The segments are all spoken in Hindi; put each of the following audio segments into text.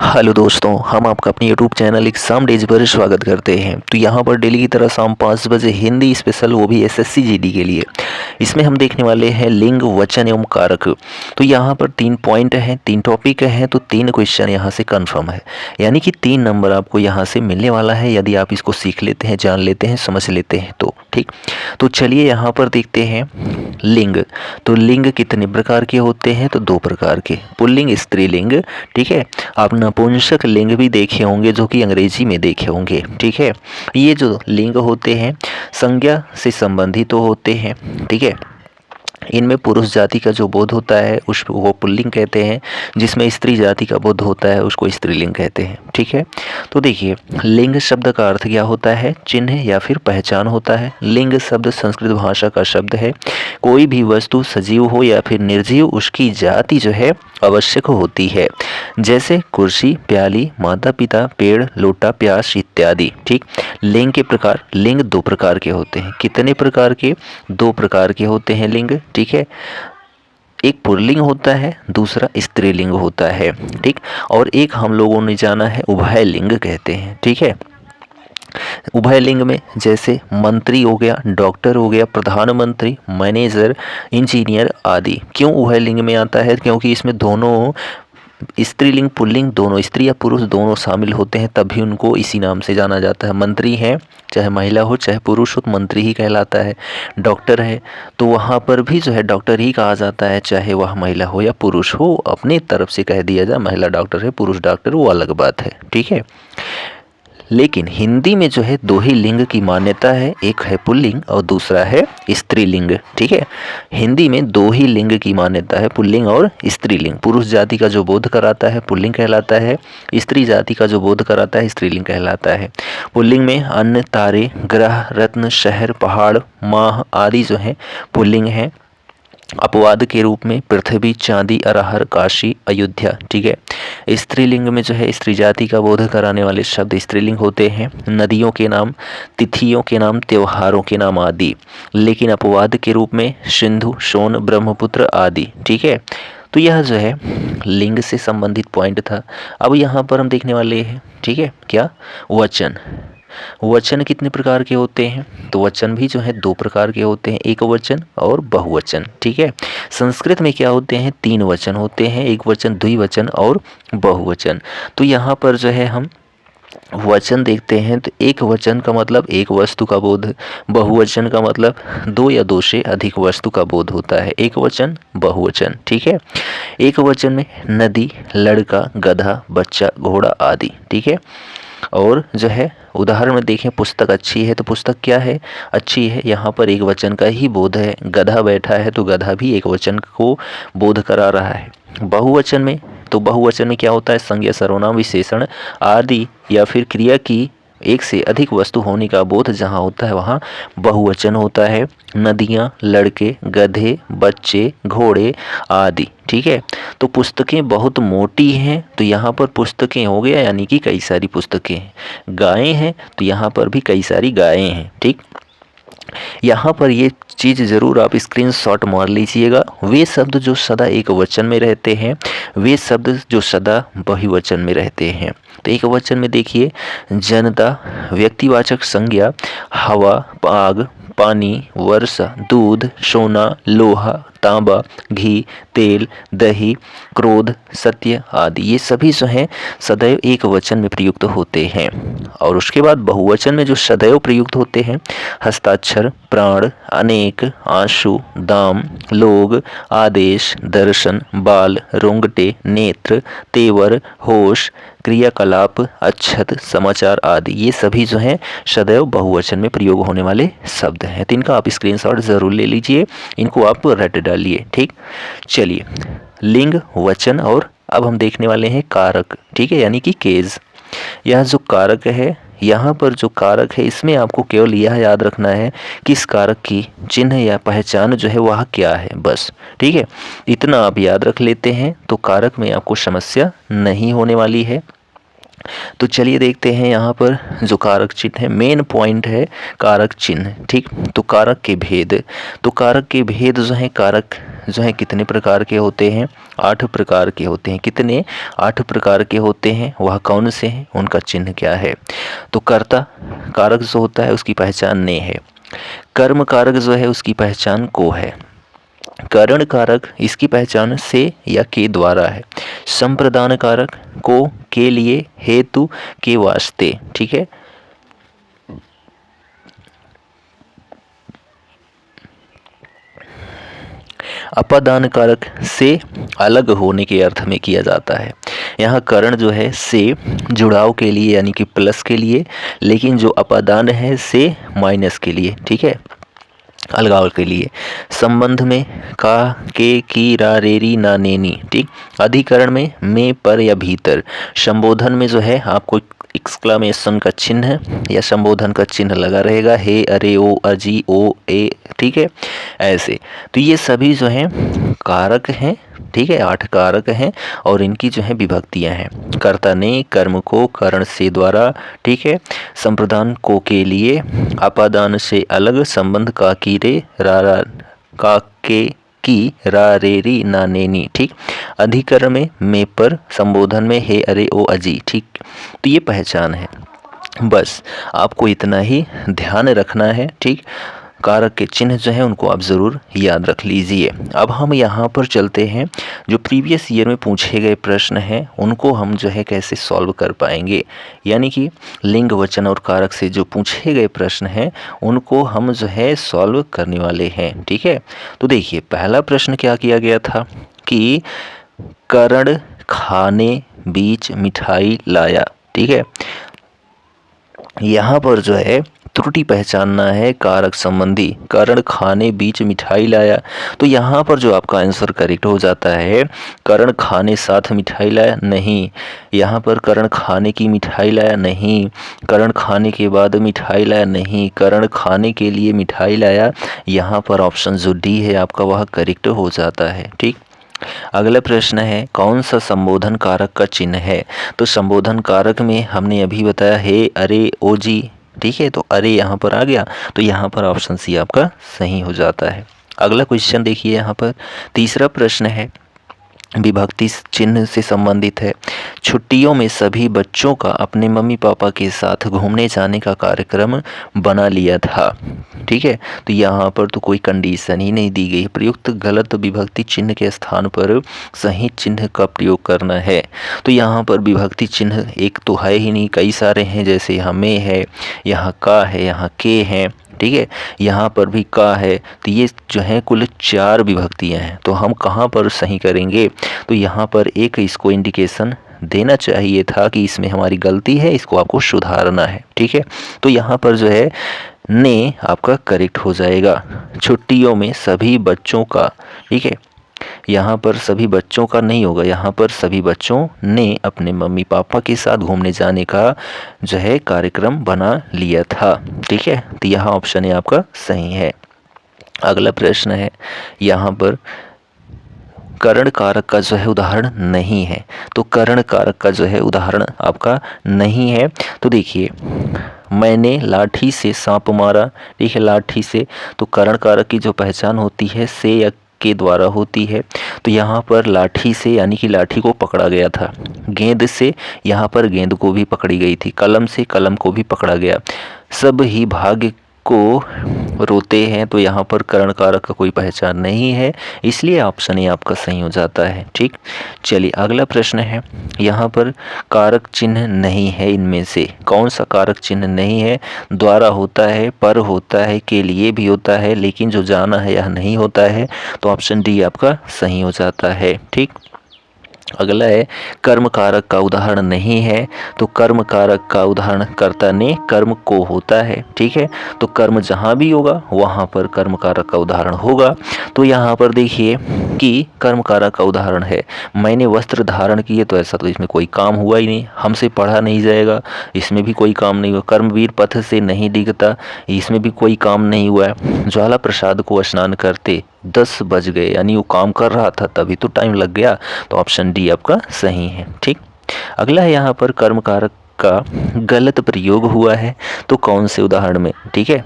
हेलो दोस्तों, हम आपका अपने यूट्यूब चैनल एग्जाम डेज पर स्वागत करते हैं। तो यहाँ पर डेली की तरह शाम 5 बजे हिंदी स्पेशल, वो भी एसएससी जीडी के लिए। इसमें हम देखने वाले हैं लिंग, वचन एवं कारक। तो यहाँ पर 3 पॉइंट हैं, 3 टॉपिक हैं, तो 3 क्वेश्चन यहाँ से कंफर्म है। यानी कि 3 नंबर आपको यहाँ से मिलने वाला है यदि आप इसको सीख लेते हैं, जान लेते हैं, समझ लेते हैं तो ठीक। तो चलिए यहाँ पर देखते हैं लिंग। तो लिंग कितने प्रकार के होते हैं? तो 2 प्रकार के, पुल्लिंग, स्त्रीलिंग। ठीक है। आप नपुंसक लिंग भी देखे होंगे, जो कि अंग्रेजी में देखे होंगे। ठीक है। ये जो लिंग होते हैं संज्ञा से संबंधित तो होते हैं। ठीक है। इनमें पुरुष जाति का जो बोध होता है उसको पुल्लिंग कहते हैं, जिसमें स्त्री जाति का बोध होता है उसको स्त्रीलिंग कहते हैं। ठीक है। तो देखिए, लिंग शब्द का अर्थ क्या होता है? चिन्ह या फिर पहचान होता है। लिंग शब्द संस्कृत भाषा का शब्द है। कोई भी वस्तु सजीव हो या फिर निर्जीव, उसकी जाति जो है आवश्यक होती है। जैसे कुर्सी, प्याली, माता पिता, पेड़, लोटा, प्यास इत्यादि। ठीक। लिंग के प्रकार, लिंग 2 प्रकार के होते हैं। कितने प्रकार के? 2 प्रकार के होते हैं लिंग। ठीक है। एक पुल्लिंग होता है, दूसरा स्त्रीलिंग होता है। ठीक। और एक हम लोगों ने जाना है उभय लिंग कहते हैं। ठीक है। उभय लिंग में जैसे मंत्री हो गया, डॉक्टर हो गया, प्रधानमंत्री, मैनेजर, इंजीनियर आदि। क्यों उभय लिंग में आता है? क्योंकि इसमें दोनों स्त्रीलिंग पुल्लिंग दोनों, स्त्री या पुरुष दोनों शामिल होते हैं, तभी उनको इसी नाम से जाना जाता है। मंत्री है, चाहे महिला हो चाहे पुरुष हो, तो मंत्री ही कहलाता है। डॉक्टर है तो वहाँ पर भी जो है डॉक्टर ही कहा जाता है, चाहे वह महिला हो या पुरुष हो। अपने तरफ से कह दिया जाए महिला डॉक्टर है, पुरुष डॉक्टर, वो अलग बात है। ठीक है। लेकिन हिंदी में जो है 2 ही लिंग की मान्यता है, एक है पुल्लिंग और दूसरा है स्त्रीलिंग। ठीक है। हिंदी में 2 ही लिंग की मान्यता है, पुल्लिंग और स्त्रीलिंग। पुरुष जाति का जो बोध कराता है पुल्लिंग कहलाता है, स्त्री जाति का जो बोध कराता है स्त्रीलिंग कहलाता है। पुल्लिंग में अन्न, तारे, ग्रह, रत्न, शहर, पहाड़, माह आदि जो है पुल्लिंग है। अपवाद के रूप में पृथ्वी, चांदी, अरहर, काशी, अयोध्या। ठीक है। स्त्रीलिंग में जो है स्त्री जाति का बोध कराने वाले शब्द स्त्रीलिंग होते हैं। नदियों के नाम, तिथियों के नाम, त्योहारों के नाम आदि। लेकिन अपवाद के रूप में सिंधु, सोन, ब्रह्मपुत्र आदि। ठीक है। तो यह जो है लिंग से संबंधित पॉइंट था। अब यहाँ पर हम देखने वाले हैं, ठीक है, क्या? वचन। वचन कितने प्रकार के होते हैं? तो वचन भी जो है 2 प्रकार के होते हैं, एक वचन और बहुवचन। ठीक है। संस्कृत में क्या होते हैं? 3 वचन होते हैं, एक वचन, द्विवचन और बहुवचन। तो यहाँ पर जो है हम वचन देखते हैं, तो एक वचन का मतलब एक वस्तु का बोध, बहुवचन का मतलब 2 या 2 से अधिक वस्तु का बोध होता है। एक वचन, बहुवचन। ठीक है। एक वचन में नदी, लड़का, गधा, बच्चा, घोड़ा आदि। ठीक है। और जो है उदाहरण में देखें, पुस्तक अच्छी है तो पुस्तक क्या है? अच्छी है। यहाँ पर एक वचन का ही बोध है। गधा बैठा है तो गधा भी एक वचन को बोध करा रहा है। बहुवचन में, तो बहुवचन में क्या होता है? संज्ञा, सर्वनाम, विशेषण आदि या फिर क्रिया की एक से अधिक वस्तु होने का बोध जहाँ होता है वहाँ बहुवचन होता है। नदियाँ, लड़के, गधे, बच्चे, घोड़े आदि। ठीक है। तो पुस्तकें बहुत मोटी हैं, तो यहाँ पर पुस्तकें हो गया, यानी कि कई सारी पुस्तकें हैं। गायें हैं तो यहाँ पर भी कई सारी गायें हैं। ठीक। यहाँ पर ये चीज़ ज़रूर आप स्क्रीनशॉट मार लीजिएगा। वे शब्द जो सदा एक वचन में रहते हैं, वे शब्द जो सदा बहुवचन में रहते हैं। तो एक वचन में देखिए, जनता, व्यक्तिवाचक संज्ञा, हवा, आग, पानी, वर्षा, दूध, सोना, लोहा, तांबा, घी, तेल, दही, क्रोध, सत्य आदि। ये सभी जो हैं सदैव एक वचन में प्रयुक्त होते हैं। और उसके बाद बहुवचन में जो सदैव प्रयुक्त होते हैं, हस्ताक्षर, प्राण, अनेक, आंसू, दाम, लोग, आदेश, दर्शन, बाल, रोंगटे, नेत्र, तेवर, होश, क्रियाकलाप, अच्छत, समाचार आदि। ये सभी जो हैं सदैव बहुवचन में प्रयोग होने वाले शब्द हैं। तो इनका आप स्क्रीनशॉट ज़रूर ले लीजिए, इनको आप रट डालिए। ठीक। चलिए, लिंग, वचन और अब हम देखने वाले हैं कारक। ठीक है, यानी कि केस। यह जो कारक है, यहाँ पर जो कारक है, इसमें आपको केवल यह याद रखना है कि इस कारक की चिन्ह या पहचान जो है वह क्या है, बस। ठीक है। इतना आप याद रख लेते हैं तो कारक में आपको समस्या नहीं होने वाली है। तो चलिए देखते हैं यहाँ पर जो कारक चिन्ह है, मेन पॉइंट है कारक चिन्ह। ठीक, तो कारक के भेद, तो कारक के भेद जो है, कारक जो है कितने प्रकार के होते हैं? 8 प्रकार के होते हैं। कितने? 8 प्रकार के होते हैं। वह कौन से हैं, उनका चिन्ह क्या है? तो कर्ता कारक जो होता है उसकी पहचान ने है। कर्म कारक जो है उसकी पहचान को है। करण कारक इसकी पहचान से या के द्वारा है। संप्रदान कारक को, के लिए, हेतु, के वास्ते। ठीक है। अपादान कारक से अलग होने के अर्थ में किया जाता है। यहाँ करण जो है से जुड़ाव के लिए यानी कि प्लस के लिए, लेकिन जो अपादान है से माइनस के लिए। ठीक है, अलगाव के लिए। संबंध में का, के, की, रा, रेरी, ना, नेनी। ठीक, अधिकरण में पर या भीतर। संबोधन में जो है आपको एक्सक्लामेशन का चिन्ह या संबोधन का चिन्ह लगा रहेगा, हे, अरे, ओ, अजी, ओ, ए। ठीक है, ऐसे। तो ये सभी जो हैं कारक हैं। ठीक है, 8 कारक हैं और इनकी जो है विभक्तियां हैं। कर्ता ने, कर्म को, करण से द्वारा। ठीक है, संप्रदान को, के लिए, अपादान से अलग, संबंध का, की, रे, रा, का, के, की, रा, रे, री, ना, नेनी। ठीक, अधिकरण में पर, संबोधन में हे, अरे, ओ, अजी। ठीक, तो ये पहचान है। बस आपको इतना ही ध्यान रखना है। ठीक, कारक के चिन्ह जो हैं उनको आप ज़रूर याद रख लीजिए। अब हम यहाँ पर चलते हैं, जो प्रीवियस ईयर में पूछे गए प्रश्न हैं उनको हम जो है कैसे सॉल्व कर पाएंगे, यानी कि लिंग, वचन और कारक से जो पूछे गए प्रश्न हैं उनको हम जो है सॉल्व करने वाले हैं। ठीक है, तो देखिए पहला प्रश्न क्या किया गया था कि करण खाने बीच मिठाई लाया। ठीक है, यहाँ पर जो है त्रुटि पहचानना है कारक संबंधी। करण खाने बीच मिठाई लाया, तो यहाँ पर जो आपका आंसर करेक्ट हो जाता है, करण खाने साथ मिठाई लाया नहीं, यहाँ पर करण खाने की मिठाई लाया नहीं, करण खाने के बाद मिठाई लाया नहीं, करण खाने के लिए मिठाई लाया। यहाँ पर ऑप्शन जो डी है आपका वह करेक्ट हो जाता है। ठीक, अगला प्रश्न है कौन सा संबोधन कारक का चिन्ह है? तो संबोधन कारक में हमने अभी बताया हे, अरे, ओ, जी। ठीक है, तो अरे यहाँ पर आ गया, तो यहाँ पर ऑप्शन सी आपका सही हो जाता है। अगला क्वेश्चन देखिए, यहाँ पर तीसरा प्रश्न है, विभक्ति चिन्ह से संबंधित है। छुट्टियों में सभी बच्चों का अपने मम्मी पापा के साथ घूमने जाने का कार्यक्रम बना लिया था। ठीक है, तो यहाँ पर तो कोई कंडीशन ही नहीं दी गई। प्रयुक्त गलत विभक्ति चिन्ह के स्थान पर सही चिन्ह का प्रयोग करना है। तो यहाँ पर विभक्ति चिन्ह एक तो है ही नहीं, कई सारे हैं, जैसे यहाँ में है, यहाँ का है, यहाँ के हैं। ठीक है, यहाँ पर भी का है, तो ये जो है कुल 4 विभक्तियाँ हैं। तो हम कहाँ पर सही करेंगे? तो यहाँ पर एक इसको इंडिकेशन देना चाहिए था कि इसमें हमारी गलती है, इसको आपको सुधारना है। ठीक है, तो यहाँ पर जो है ने आपका करेक्ट हो जाएगा। छुट्टियों में सभी बच्चों का। ठीक है, यहाँ पर सभी बच्चों का नहीं होगा, यहाँ पर सभी बच्चों ने अपने मम्मी पापा के साथ घूमने जाने का जो है कार्यक्रम बना लिया था। ठीक है, तो यहाँ ऑप्शन है आपका सही है। अगला प्रश्न है, यहाँ पर करण कारक का जो है उदाहरण नहीं है। तो करण कारक का जो है उदाहरण आपका नहीं है। तो देखिए मैंने लाठी से सांप मारा। ठीक है, लाठी से, तो करण कारक की जो पहचान होती है से या के द्वारा होती है। तो यहाँ पर लाठी से यानी कि लाठी को पकड़ा गया था। गेंद से, यहाँ पर गेंद को भी पकड़ी गई थी। कलम से कलम को भी पकड़ा गया। सब ही भाग्य को रोते हैं, तो यहाँ पर करण कारक का कोई पहचान नहीं है, इसलिए ऑप्शन ए आपका सही हो जाता है। ठीक, चलिए अगला प्रश्न है, यहाँ पर कारक चिन्ह नहीं है, इनमें से कौन सा कारक चिन्ह नहीं है? द्वारा होता है, पर होता है, के लिए भी होता है, लेकिन जो जाना है यह नहीं होता है। तो ऑप्शन डी आपका सही हो जाता है। ठीक, अगला है कर्म कारक का उदाहरण नहीं है। तो कर्म कारक का उदाहरण कर्ता ने कर्म को होता है। ठीक है, तो कर्म जहाँ भी होगा वहाँ पर कर्म कारक का उदाहरण होगा। तो यहाँ पर देखिए कि कर्म कारक का उदाहरण है, मैंने वस्त्र धारण किए, तो ऐसा तो इसमें कोई काम हुआ ही नहीं, हमसे पढ़ा नहीं जाएगा, इसमें भी कोई काम नहीं हुआ। कर्मवीर पथ से नहीं डिगता, इसमें भी कोई काम नहीं हुआ है। ज्वाला प्रसाद को स्नान करते 10 बज गए, यानी वो काम कर रहा था तभी तो टाइम लग गया। तो ऑप्शन डी आपका सही है। ठीक, अगला है यहाँ पर कर्म कारक का गलत प्रयोग हुआ है, तो कौन से उदाहरण में, ठीक है।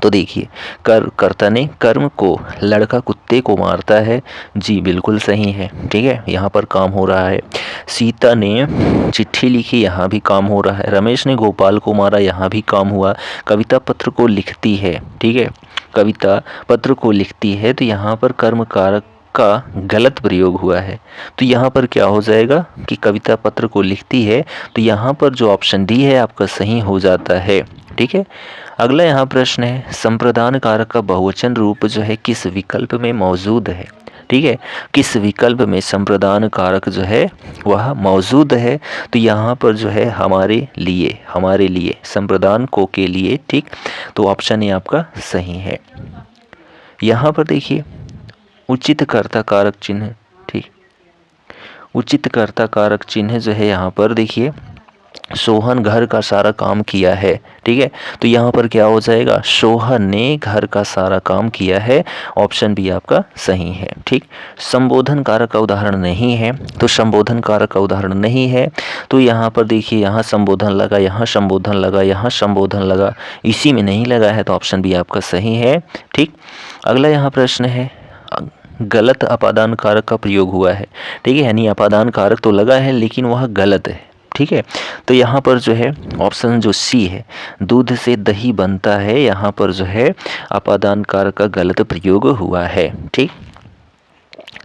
तो देखिए, कर्ता ने कर्म को लड़का कुत्ते को मारता है, जी बिल्कुल सही है, ठीक है, यहाँ पर काम हो रहा है। सीता ने चिट्ठी लिखी, यहाँ भी काम हो रहा है। रमेश ने गोपाल को मारा, यहाँ भी काम हुआ। कविता पत्र को लिखती है, ठीक है, कविता पत्र को लिखती है, तो यहाँ पर कर्म कारक का गलत प्रयोग हुआ है। तो यहाँ पर क्या हो जाएगा कि कविता पत्र को लिखती है, तो यहाँ पर जो ऑप्शन डी है आपका सही हो जाता है, ठीक है। अगला यहाँ प्रश्न है, संप्रदान कारक का बहुवचन रूप जो है किस विकल्प में मौजूद है, ठीक है, किस विकल्प में संप्रदान कारक जो है वह मौजूद है। तो यहाँ पर जो है हमारे लिए संप्रदान को के लिए, ठीक, तो ऑप्शन ए आपका सही है। यहाँ पर देखिए उचित कर्ता कारक चिन्ह, ठीक, उचित कर्ता कारक चिन्ह जो है यहाँ पर देखिए सोहन घर का सारा काम किया है, ठीक है, तो यहाँ पर क्या हो जाएगा, सोहन ने घर का सारा काम किया है, ऑप्शन बी आपका सही है, ठीक। संबोधन कारक का उदाहरण नहीं है, तो संबोधन कारक का उदाहरण नहीं है, तो यहाँ पर देखिए यहाँ संबोधन लगा, यहाँ संबोधन लगा, यहाँ संबोधन लगा, इसी में नहीं लगा है, तो ऑप्शन बी आपका सही है, ठीक। अगला यहाँ प्रश्न है, गलत अपादान कारक का प्रयोग हुआ है, ठीक है, यानी अपादान कारक तो लगा है लेकिन वह गलत है, ठीक है। तो यहाँ पर जो है ऑप्शन जो सी है, दूध से दही बनता है, यहाँ पर जो है अपादान कारक का गलत प्रयोग हुआ है, ठीक।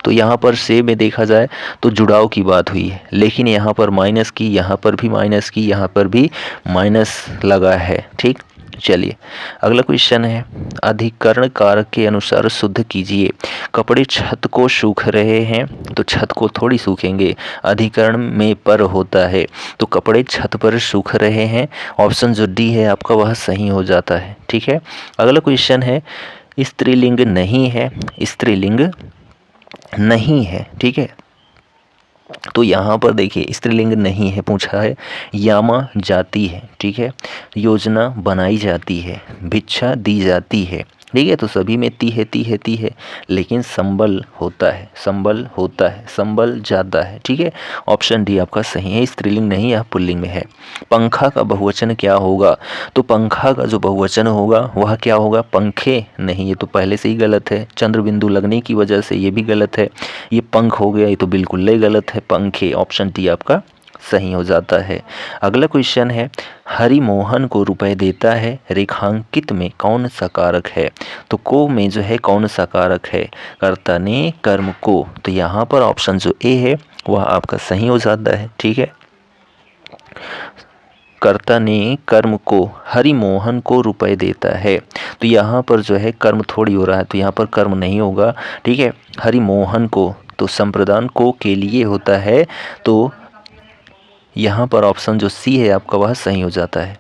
तो यहाँ पर से में देखा जाए तो जुड़ाव की बात हुई है, लेकिन यहाँ पर माइनस की, यहाँ पर भी माइनस की, यहाँ पर भी माइनस लगा है, ठीक। चलिए अगला क्वेश्चन है, अधिकरण कारक के अनुसार शुद्ध कीजिए। कपड़े छत को सूख रहे हैं, तो छत को थोड़ी सूखेंगे, अधिकरण में पर होता है, तो कपड़े छत पर सूख रहे हैं, ऑप्शन जो डी है आपका वह सही हो जाता है, ठीक है। अगला क्वेश्चन है, स्त्रीलिंग नहीं है, स्त्रीलिंग नहीं है, ठीक है, तो यहाँ पर देखिए स्त्रीलिंग नहीं है पूछा है, यामा जाती है, ठीक है, योजना बनाई जाती है, भिक्षा दी जाती है, ठीक है, तो सभी में ती है, लेकिन संबल होता है, संबल जाता है, ठीक है, ऑप्शन डी आपका सही है, स्त्रीलिंग नहीं है, पुल्लिंग में है। पंखा का बहुवचन क्या होगा, तो पंखा का जो बहुवचन होगा वह क्या होगा, पंखे नहीं, ये तो पहले से ही गलत है, चंद्र बिंदु लगने की वजह से ये भी गलत है, ये पंख हो गया, ये तो बिल्कुल ही गलत है, पंखे, ऑप्शन डी आपका सही हो जाता है। अगला क्वेश्चन है, हरिमोहन को रुपए देता है, रेखांकित में कौन सा कारक है, तो को में जो है कौन सा कारक है, कर्ता ने कर्म को, तो यहाँ पर ऑप्शन जो ए है वह आपका सही हो जाता है, ठीक है। कर्ता ने कर्म को, हरिमोहन को रुपए देता है, तो यहाँ पर जो है कर्म थोड़ी हो रहा है, तो यहाँ पर कर्म नहीं होगा, ठीक है, हरिमोहन को, तो संप्रदान को के लिए होता है, तो यहाँ पर ऑप्शन जो सी है आपका वह सही हो जाता है।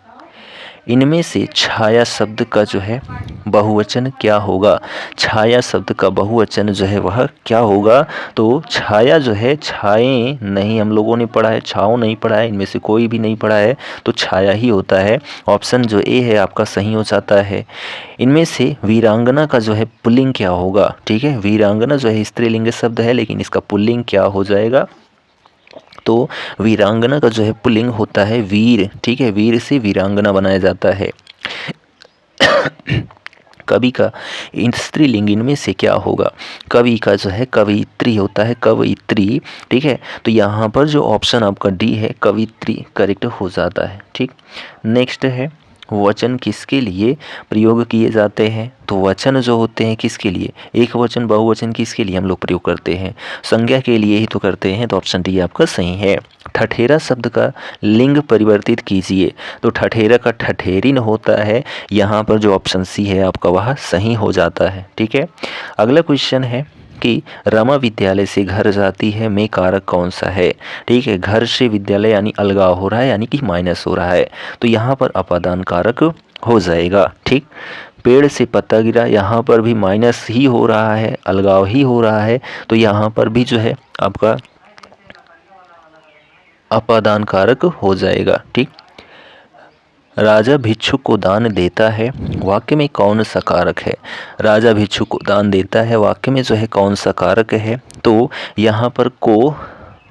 इनमें से छाया शब्द का जो है बहुवचन क्या होगा, छाया शब्द का बहुवचन जो है वह क्या होगा, तो छाया जो है, छाए नहीं हम लोगों ने पढ़ा है, छाओ नहीं पढ़ा है, इनमें से कोई भी नहीं पढ़ा है, तो छाया ही होता है, ऑप्शन जो ए है आपका सही हो जाता है। इनमें से वीरांगना का जो है पुल्लिंग क्या होगा, ठीक है, वीरांगना जो है स्त्रीलिंग शब्द है, लेकिन इसका पुल्लिंग क्या हो जाएगा, तो वीरांगना का जो है पुल्लिंग होता है वीर, ठीक है, वीर से वीरांगना बनाया जाता है। कवि का स्त्रीलिंग इनमें से क्या होगा, कवि का जो है कवित्री होता है, कवित्री, ठीक है, तो यहाँ पर जो ऑप्शन आपका डी है कवित्री करेक्ट हो जाता है, ठीक। नेक्स्ट है, वचन किसके लिए प्रयोग किए जाते हैं, तो वचन जो होते हैं किसके लिए, एक वचन बहुवचन किसके लिए हम लोग प्रयोग करते हैं, संज्ञा के लिए ही तो करते हैं, तो ऑप्शन डी आपका सही है। ठठेरा शब्द का लिंग परिवर्तित कीजिए, तो ठठेरा का ठठेरिन होता है, यहाँ पर जो ऑप्शन सी है आपका वह सही हो जाता है, ठीक है। अगला क्वेश्चन है कि रमा विद्यालय से घर जाती है में कारक कौन सा है, ठीक है, घर से विद्यालय यानी अलगाव हो रहा है, यानी कि माइनस हो रहा है, तो यहाँ पर अपादान कारक हो जाएगा, ठीक। पेड़ से पत्ता गिरा, यहाँ पर भी माइनस ही हो रहा है, अलगाव ही हो रहा है, तो यहाँ पर भी जो है आपका अपादान कारक हो जाएगा, ठीक। राजा भिक्षुक को दान देता है, वाक्य में कौन सा कारक है, राजा भिक्षुक को दान देता है, वाक्य में जो है कौन सा कारक है, तो यहाँ पर को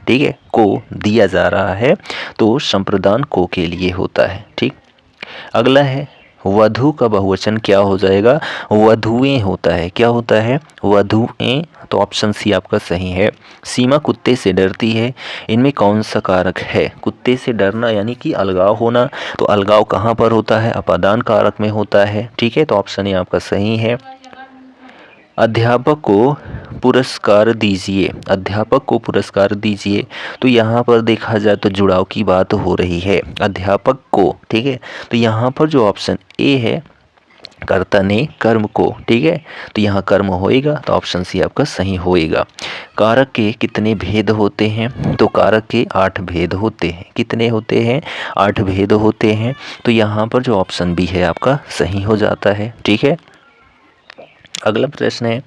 ठीक है, को दिया जा रहा है तो संप्रदान को के लिए होता है। ठीक, अगला है वधु का बहुवचन क्या हो जाएगा, वधुएं होता है। क्या होता है, वधुएं। तो ऑप्शन सी आपका सही है। सीमा कुत्ते से डरती है, इनमें कौन सा कारक है। कुत्ते से डरना यानी कि अलगाव होना, तो अलगाव कहाँ पर होता है, अपादान कारक में होता है। ठीक है, तो ऑप्शन ए आपका सही है। अध्यापक को पुरस्कार दीजिए, अध्यापक को पुरस्कार दीजिए, तो यहाँ पर देखा जाए तो जुड़ाव की बात हो रही है, अध्यापक को। ठीक है, तो यहाँ पर जो ऑप्शन ए है, कर्ता ने कर्म को, ठीक है, तो यहाँ कर्म होएगा, तो ऑप्शन सी आपका सही होएगा। कारक के कितने भेद होते हैं, तो कारक के 8 भेद होते हैं। कितने होते हैं, 8 भेद होते हैं, तो यहाँ पर जो ऑप्शन बी है आपका सही हो जाता है। ठीक है, अगला प्रश्न है,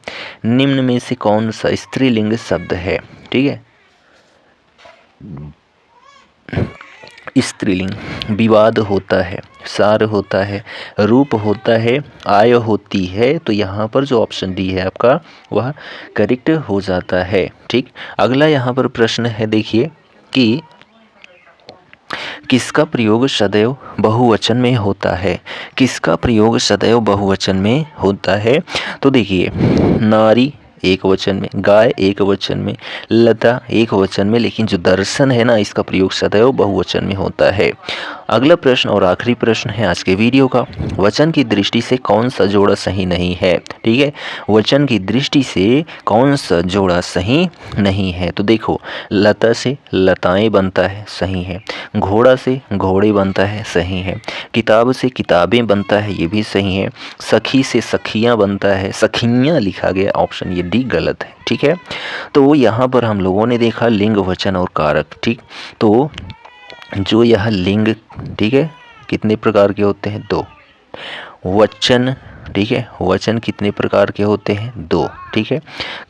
निम्न में से कौन सा स्त्रीलिंग शब्द है। ठीक है, स्त्रीलिंग, विवाद होता है, सार होता है, रूप होता है, आय होती है, तो यहाँ पर जो ऑप्शन डी है आपका वह करेक्ट हो जाता है। ठीक, अगला यहाँ पर प्रश्न है, देखिए कि किसका प्रयोग सदैव बहुवचन में होता है। किसका प्रयोग सदैव बहुवचन में होता है, तो देखिए नारी एक वचन में, गाय एक वचन में, लता एक वचन में, लेकिन जो दर्शन है ना, इसका प्रयोग सदैव बहुवचन में होता है। अगला प्रश्न और आखिरी प्रश्न है आज के वीडियो का, वचन की दृष्टि से कौन सा जोड़ा सही नहीं है। ठीक है, वचन की दृष्टि से कौन सा जोड़ा सही नहीं है, तो देखो लता से लताएं बनता है, सही है। घोड़ा से घोड़े बनता है, सही है। किताब से किताबें बनता है, ये भी सही है। सखी से सखियाँ बनता है, सखियाँ लिखा गया, ऑप्शन ये डी गलत है। ठीक है, तो यहाँ पर हम लोगों ने देखा लिंग, वचन और कारक। ठीक, तो जो यह लिंग, ठीक है, कितने प्रकार के होते हैं, 2। वचन, ठीक है, वचन कितने प्रकार के होते हैं, 2। ठीक है,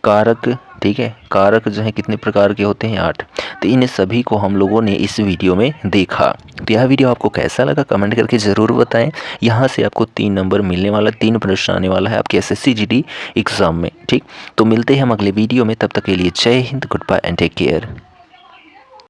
कारक, ठीक है, कारक जो है कितने प्रकार के होते हैं, 8। तो इन सभी को हम लोगों ने इस वीडियो में देखा। तो यह वीडियो आपको कैसा लगा कमेंट करके ज़रूर बताएं। यहाँ से आपको 3 नंबर मिलने वाला, 3 प्रश्न आने वाला है आपके एसएससी जीडी एग्ज़ाम में। ठीक, तो मिलते हैं हम अगले वीडियो में, तब तक के लिए जय Hind, goodbye and take care.